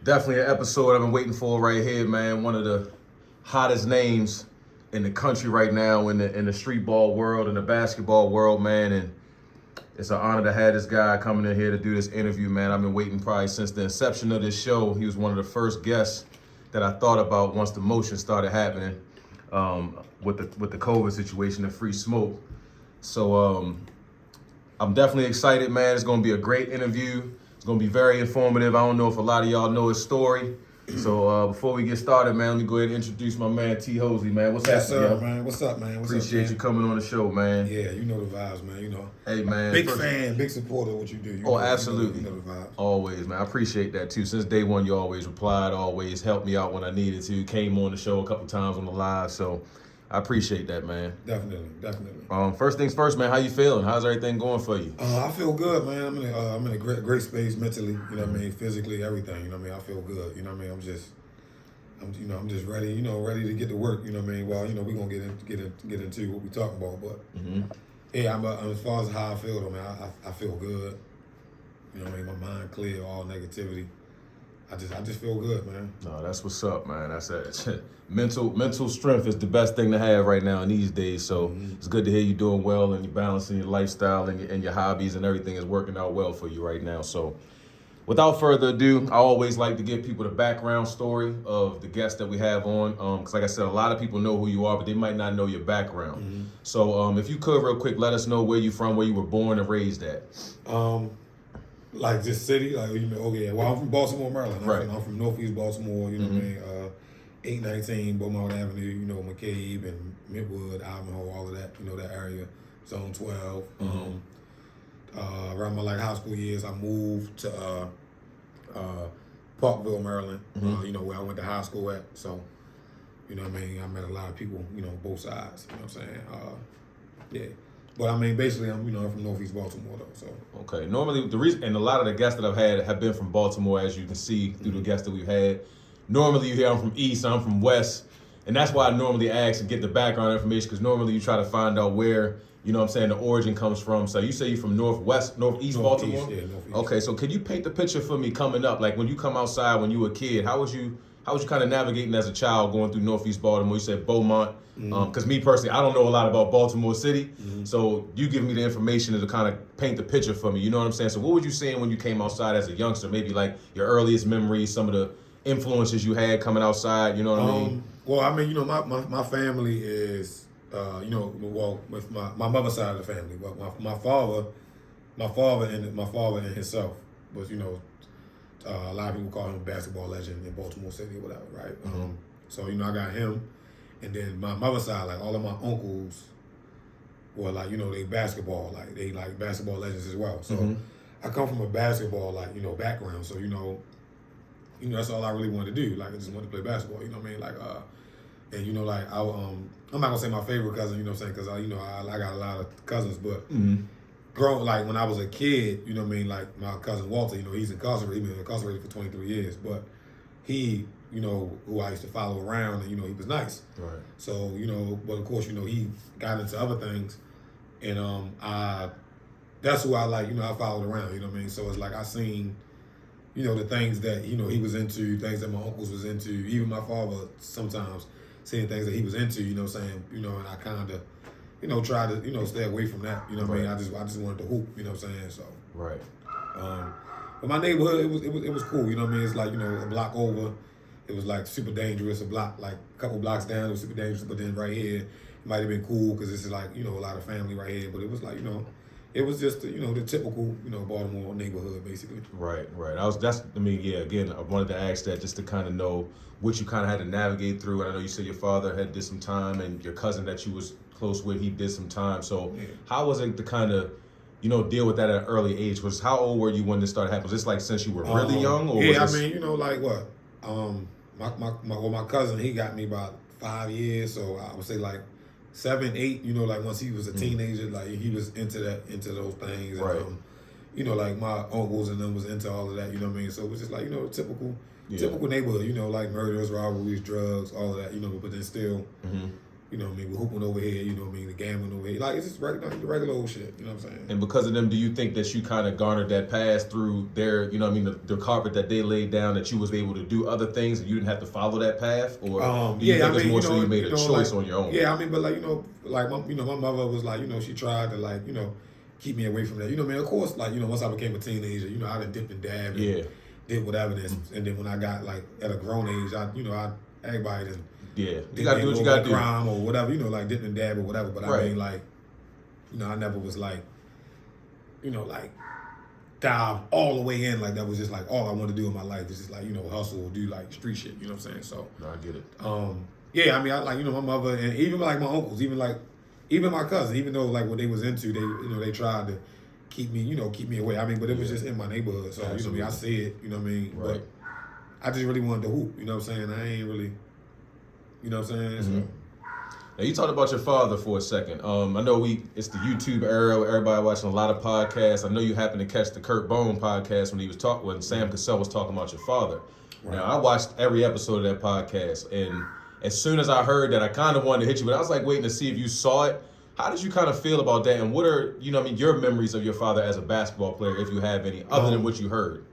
Definitely an episode I've been waiting for right here, man. One of the hottest names in the country right now in the street ball world, in the basketball world, man. And it's an honor to have this guy coming in here to do this interview, man. I've been waiting probably since the inception of this show. He was one of the first guests that I thought about once the motion started happening with the COVID situation, the free smoke. So I'm definitely excited, man. It's going to be a great interview. It's going to be very informative. I don't know if a lot of y'all know his story. So before we get started, man, let me go ahead and introduce my man, T. Hosley, man. What's Yes, happening, sir, man? What's up, man? Appreciate you coming on the show, man. Yeah, you know the vibes, man. You know. Hey, man. Big fan, big supporter of what you do. Absolutely. You know the vibes. Always, man. I appreciate that, too. Since day one, you always replied, always helped me out when I needed to. Came on the show a couple times on the live, so I appreciate that, man. Definitely. First things first, man. How you feeling? How's everything going for you? I feel good, man. I'm in a great space mentally. You know what I mean? Physically, everything. You know what I mean? I feel good. You know what I mean? I'm just ready. You know, ready to get to work. You know what I mean? Well, you know, we're gonna get into what we talking about, but yeah, I'm as far as how I feel, though, man. I feel good. You know what I mean? My mind clear, all negativity. I just feel good, man. No, that's what's up, man. That's it. Mental strength is the best thing to have right now in these days. So it's good to hear you doing well and you're balancing your lifestyle and your hobbies and everything is working out well for you right now. So without further ado, I always like to give people the background story of the guests that we have on. Because like I said, a lot of people know who you are, but they might not know your background. So if you could real quick, let us know where you're from, where you were born and raised at. Like this city, like, you know, okay. Well, I'm from Baltimore, Maryland. I'm from Northeast Baltimore. You know what I mean? 819 Beaumont Avenue. You know, McCabe and Midwood, Ivanhoe, all of that. You know that area. Zone 12. Around my high school years, I moved to Parkville, Maryland. You know where I went to high school at. So, you know what I mean? I met a lot of people. You know, both sides. You know what I'm saying? Yeah. But I mean, basically, I'm from Northeast Baltimore, though. So okay. Normally, the reason, and a lot of the guests that I've had have been from Baltimore, as you can see through the guests that we've had. Normally, you hear I'm from East, I'm from West, and that's why I normally ask and get the background information because normally you try to find out where you know what I'm saying the origin comes from. So you say you're from Northeast Baltimore. Yeah, Northeast. Okay, so could you paint the picture for me coming up? Like when you come outside when you were a kid, how was you kind of navigating as a child going through Northeast Baltimore? You said Beaumont. Because me personally, I don't know a lot about Baltimore City. So you give me the information to kind of paint the picture for me. You know what I'm saying? So what were you saying when you came outside as a youngster? Maybe like your earliest memories, some of the influences you had coming outside. You know what I mean? Well, I mean, you know, my family is, you know, well, with my mother's side of the family, but my father and himself was, you know, a lot of people call him a basketball legend in Baltimore City or whatever, right? So, you know, I got him. And then my mother's side, like all of my uncles were like, you know, they basketball legends as well. So I come from a basketball, like, you know, background. So, you know, that's all I really wanted to do. Like, I just wanted to play basketball, you know what I mean? Like, and, you know, like, I'm not going to say my favorite cousin, you know what I'm saying? Because, you know, I got a lot of cousins, but growing, like, when I was a kid, you know what I mean? Like, my cousin Walter, you know, he's incarcerated. He's been incarcerated for 23 years. But he, you know, who I used to follow around, and, you know, he was nice. Right. So, you know, but of course, you know, he got into other things. And that's who I like, you know, I followed around, you know what I mean? So it's like I seen, you know, the things that, you know, he was into, things that my uncles was into, even my father sometimes seeing things that he was into, you know what I'm saying? You know, and I kind of, you know, try to, you know, stay away from that, you know what I mean? I just wanted to hoop, you know what I'm saying? So. Right. But my neighborhood, it was cool, you know what I mean? It's like, you know, a block over. It was like super dangerous, a block, like a couple blocks down, it was super dangerous, but then right here, it might have been cool because this is like, you know, a lot of family right here, but it was like, you know, it was just, you know, the typical, you know, Baltimore neighborhood, basically. Right. Again, I wanted to ask that just to kind of know what you kind of had to navigate through. And I know you said your father had did some time and your cousin that you was close with, he did some time. So how was it to kind of, you know, deal with that at an early age? How old were you when this started happening? Was this like since you were really young? Or yeah, I mean, you know, like what? My cousin, he got me about 5 years, so I would say like 7, 8. You know, like once he was a teenager, like he was into those things. Right. And, you know, like my uncles and them was into all of that. You know what I mean? So it was just like, you know, typical neighborhood. You know, like murders, robberies, drugs, all of that. You know, but then still, you know what I mean, we're hooping over here. You know what I mean, the gambling over here. me. Like, it's just regular old shit. You know what I'm saying? And because of them, do you think that you kind of garnered that pass through their, you know what I mean, the carpet that they laid down, that you was able to do other things and you didn't have to follow that path? Or do you think it's more so you made a choice on your own? Yeah, I mean, but like, my mother was like, she tried to like, keep me away from that. You know what I mean? Of course, like, once I became a teenager, I done dipped and dabbed and did whatever this. And then when I got like at a grown age, everybody done you gotta do what you gotta do. Crime or whatever, like dip and dab or whatever. But I mean, like, I never was like, like dive all the way in. Like that was just like all I wanted to do in my life is just like, hustle or do like street shit. You know what I'm saying? So no, I get it. Yeah, I mean, I like, my mother and even like my uncles, even my cousin, even though like what they was into, they, they tried to keep me away. I mean, but it was just in my neighborhood. So, I see it, you know what I mean? Right. But I just really wanted to hoop, you know what I'm saying? I ain't really, you know what I'm saying? Mm-hmm. So, now you talked about your father for a second. I know it's the YouTube era. Everybody watching a lot of podcasts. I know you happened to catch the Kurt Bone podcast when Sam Cassell was talking about your father. Right. Now I watched every episode of that podcast, and as soon as I heard that, I kind of wanted to hit you, but I was like waiting to see if you saw it. How did you kind of feel about that, and what are your memories of your father as a basketball player, if you have any, other than what you heard?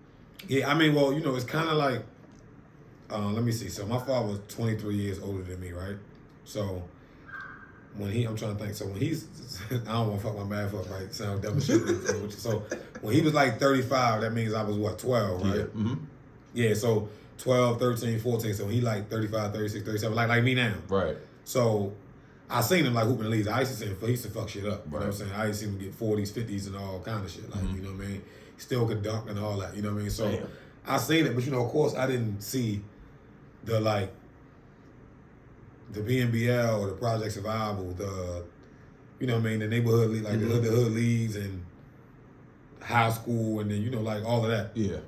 Yeah, I mean, well, it's kind of like, let me see. So my father was 23 years older than me, right? So when I'm trying to think. So when he's, I don't want to fuck my math up, right? Sound dumb as shit. So when he was like 35, that means I was what, 12, right? Yeah. Mm-hmm. Yeah. So 12, 13, 14. So he like 35, 36, 37, like me now. Right. So I seen him like hooping the leagues. I used to see him, he used to fuck shit up. You know what I'm saying? I used to see him get 40s, 50s, and all kind of shit. Like, you know what I mean? Still could dunk and all that. You know what I mean? So I seen it, but of course I didn't see the BNBL or the Project Survival, the, you know what I mean, the neighborhood league, like the hood leagues and high school, and then, like all of that. Yeah.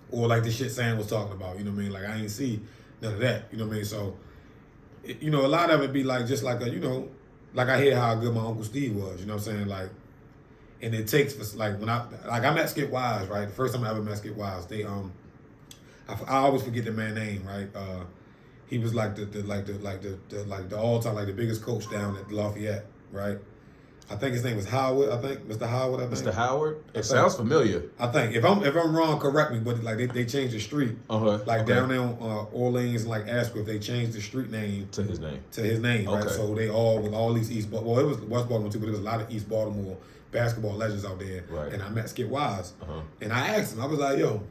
Or like the shit Sam was talking about, you know what I mean? Like I ain't see none of that, you know what I mean? So, a lot of it be like, just like a, like I hear how good my Uncle Steve was, you know what I'm saying? Like, and it takes, like when I met Skip Wise, right? The first time I ever met Skip Wise, they, I always forget the man's name, right? He was like the all-time, like the biggest coach down at Lafayette, right? I think his name was Howard. I think Mr. Howard. Mr. Howard. It sounds familiar. I think if I'm wrong, correct me. But like they changed the street. Like down there on Orleans, like Asquith, they changed the street name to his name. Right? So they all these East. Well, it was West Baltimore too, but there was a lot of East Baltimore basketball legends out there. Right. And I met Skip Wise, and I asked him. I was like, "Yo,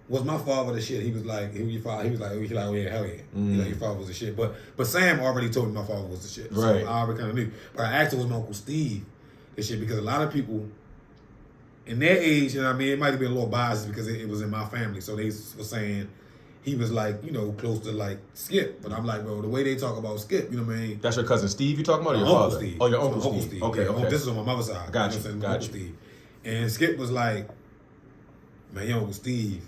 was my father the shit?" He was like, "Who your father?" He was like, "Oh yeah, hell yeah." Your father was the shit. But Sam already told me my father was the shit. Right. So I already kind of knew. But I asked him, was my Uncle Steve the shit? Because a lot of people in their age, and I mean, it might have been a little biased because it was in my family. So they were saying he was like, close to like Skip. But I'm like, well, the way they talk about Skip, you know what I mean? That's your cousin Steve you talking about, or your Uncle father? Steve. Oh, your Uncle Steve. Okay. This is on my mother's side. Gotcha. Uncle Steve. And Skip was like, man, your Uncle Steve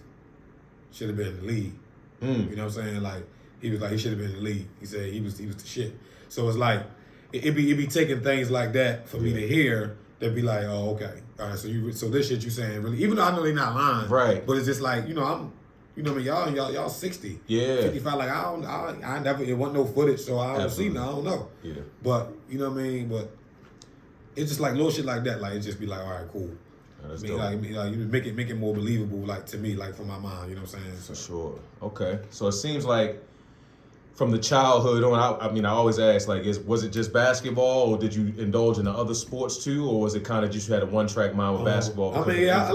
should have been in the league. You know what I'm saying? Like, he was like, he should have been in the league. He said he was the shit. So it's like, it be taking things like that for me to hear, that be like, oh, okay. All right, so this shit you saying really, even though I know they not lying. Right. But it's just like, I'm, what I mean, y'all 60. Yeah. 55, like I never, it wasn't no footage, so I don't see, I don't know. Yeah. But, you know what I mean? But it's just like little shit like that, like it just be like, all right, cool. That's dope. Like you make it more believable, like to me, like from my mind. You know what I'm saying? For sure. Okay. So it seems like from the childhood on, I always ask, like, was it just basketball, or did you indulge in the other sports too, or was it kind of just you had a one-track mind with basketball? I mean, I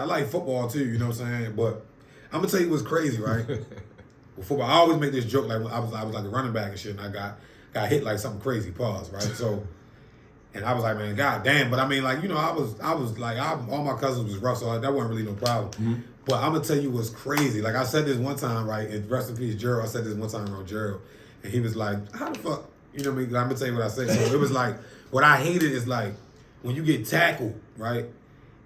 like football too. You know what I'm saying? But I'm gonna tell you what's crazy, right? With football, I always make this joke, like when I was like a running back and shit, and I got hit like something crazy, pause, right? So. And I was like, man, god damn. But I mean, like, I was like, all my cousins was rough, so that wasn't really no problem. But I'm gonna tell you what's crazy. Like I said this one time, right? And rest in peace, Gerald. I said this one time around Gerald, and he was like, how the fuck? You know what I mean? I'm gonna tell you what I said. So it was like, what I hated is like when you get tackled, right?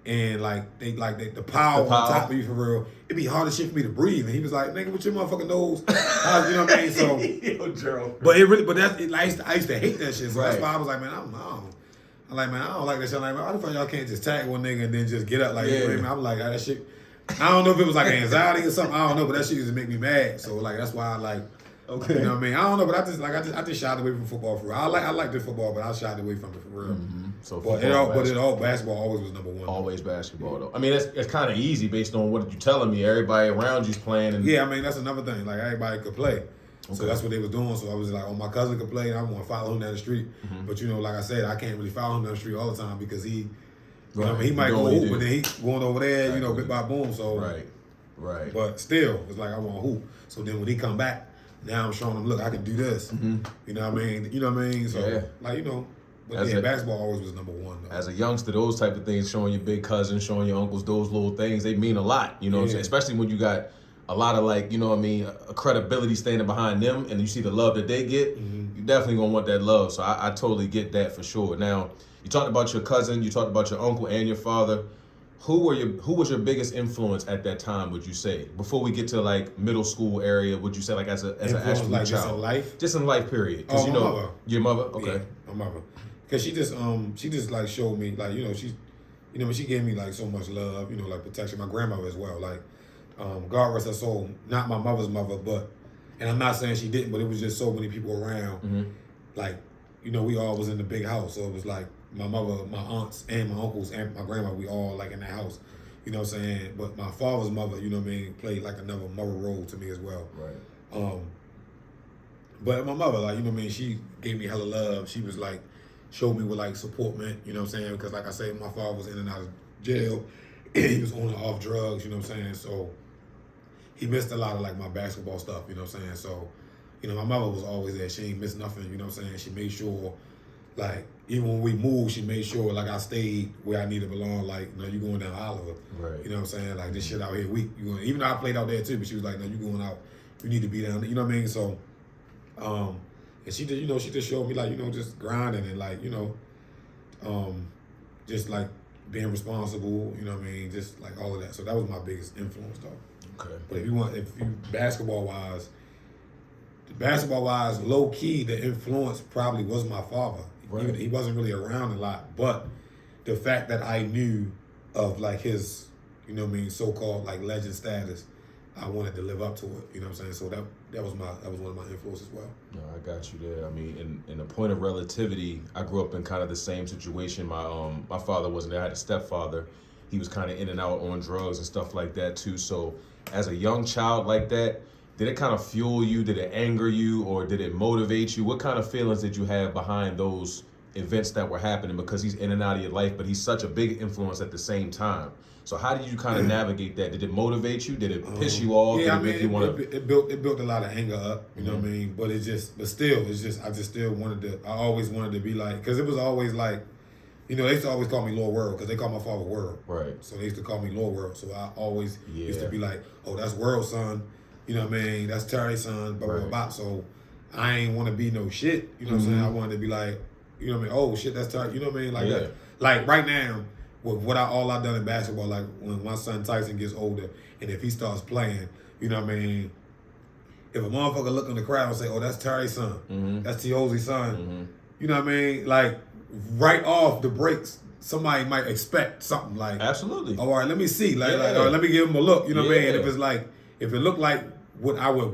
And like the power on top of you for real, it'd be hard as shit for me to breathe. And he was like, nigga, with your motherfucking nose, you know what I mean? So, Yo, Gerald. But I used to hate that shit. So that's why I was like, man, I'm like, man, I don't like that shit. I'm like, man, why the fuck y'all can't just tag one nigga and then just get up? Like, you know what I mean? I'm like, that shit. I don't know if it was like anxiety or something. I don't know, but that shit used to make me mad. So like, that's why Okay. You know what I mean? I don't know, but I just shied away from football for real. I like the football, but I shied away from it for real. So But basketball always was number one. Always basketball though. I mean, it's kind of easy based on what you're telling me. Everybody around you's playing. And yeah, I mean that's another thing. Like everybody could play. Okay. So that's what they was doing. So I was like, oh, my cousin could play. I want to follow him down the street. But like I said, I can't really follow him down the street all the time because he might go hoop, but then he going over there, bit by boom. So right. But still, it's like I want to hoop. So then when he come back, now I'm showing him, look, I can do this. You know what I mean? So But basketball always was number one. Though. As a youngster, those type of things, showing your big cousins, showing your uncles, those little things, they mean a lot. You know what I'm saying? Especially when you got a lot of a credibility standing behind them, and you see the love that they get, you definitely gonna want that love. So I totally get that for sure. Now, you talked about your cousin, you talked about your uncle and your father. Who was your biggest influence at that time, would you say? Before we get to middle school area, would you say as an actual child? Just in life? Just in life, period. Oh, my mother. Your mother? Okay. Yeah, my mother. Cause she just showed me she gave me so much love, protection. My grandmother as well, God rest her soul. Not my mother's mother, and I'm not saying she didn't, but it was just so many people around. We all was in the big house, so it was my mother, my aunts, and my uncles, and my grandma. We all in that house. You know what I'm saying? But my father's mother, played another mother role to me as well. Right. But my mother, she gave me hella love. She was showed me what support meant. You know what I'm saying? Because I said, my father was in and out of jail. He was on and off drugs. You know what I'm saying? So he missed a lot of my basketball stuff. You know what I'm saying? So my mother was always there. She ain't missed nothing. You know what I'm saying? She made sure. Even when we moved, she made sure I stayed where I needed to belong. You going down Oliver. Right. You know what I'm saying? This shit out here weak. Even though I played out there too, but she was no, you going out. You need to be down there. You know what I mean? So, and she did, she just showed me just grinding and just being responsible. You know what I mean? Just all of that. So that was my biggest influence though. Okay. But if you basketball wise, low key, the influence probably was my father. Right. He wasn't really around a lot, but the fact that I knew of his, so-called legend status, I wanted to live up to it. You know what I'm saying? So that was one of my influences as well. No, I got you there. I mean, in the point of relativity, I grew up in kind of the same situation. My father wasn't there. I had a stepfather. He was kind of in and out on drugs and stuff like that too. So as a young child like that, did it kind of fuel you? Did it anger you? Or did it motivate you? What kind of feelings did you have behind those events that were happening? Because he's in and out of your life, but he's such a big influence at the same time. So how did you kind of navigate that? Did it motivate you? Did it piss you off? Yeah, did it make you want to? It built a lot of anger up. You know what I mean? But I just still wanted to. I always wanted to be because it was always they used to always call me Lord World because they call my father World. Right. So they used to call me Lord World. So I always used to be oh, that's World son. You know what I mean? That's Terry's son, blah, blah, blah. So I ain't want to be no shit. You know what I'm saying? I wanted to be you know what I mean? Oh, shit, that's Terry. You know what I mean? That. Right now, with all I've done in basketball, when my son Tyson gets older, and if he starts playing, you know what I mean? If a motherfucker look in the crowd and say, oh, that's Terry's son. That's T. Hosley's son. You know what I mean? Right off the breaks, somebody might expect something Absolutely. Oh, all right, let me see. Or let me give him a look. You know what I mean? And if it's if it looked like what I would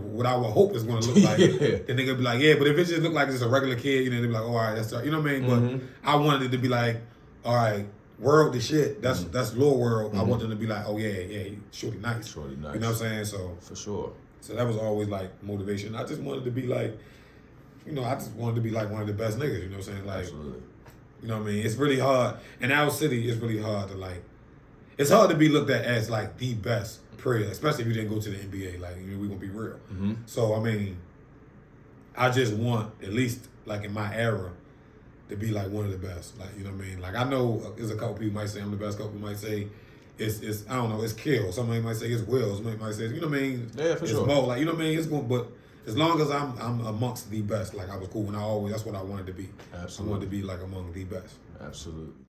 hope it's going to look like, then they could be but if it just looked like it's a regular kid, they'd be all right, that's you know what I mean? But I wanted it to be all right, World the shit, that's Lord World. I want them to be oh yeah, shorty nice. Shorty nice. You know what I'm saying? So for sure. So that was always motivation. I just wanted to be I just wanted to be one of the best niggas. You know what I'm saying? Absolutely. You know what I mean? It's really hard. In our city, it's really hard to it's hard to be looked at as the best. Period. Especially if you didn't go to the NBA. We're gonna be real. So I mean, I just want at least in my era to be one of the best. You know what I mean? I know there's a couple people might say I'm the best. Couple people might say it's I don't know, it's Kill. Somebody might say it's Will. Somebody might say, you know what I mean? Yeah, for sure. Mo. You know what I mean? It's going, but as long as I'm amongst the best, I was cool, and that's what I wanted to be. Absolutely. I wanted to be among the best. Absolutely.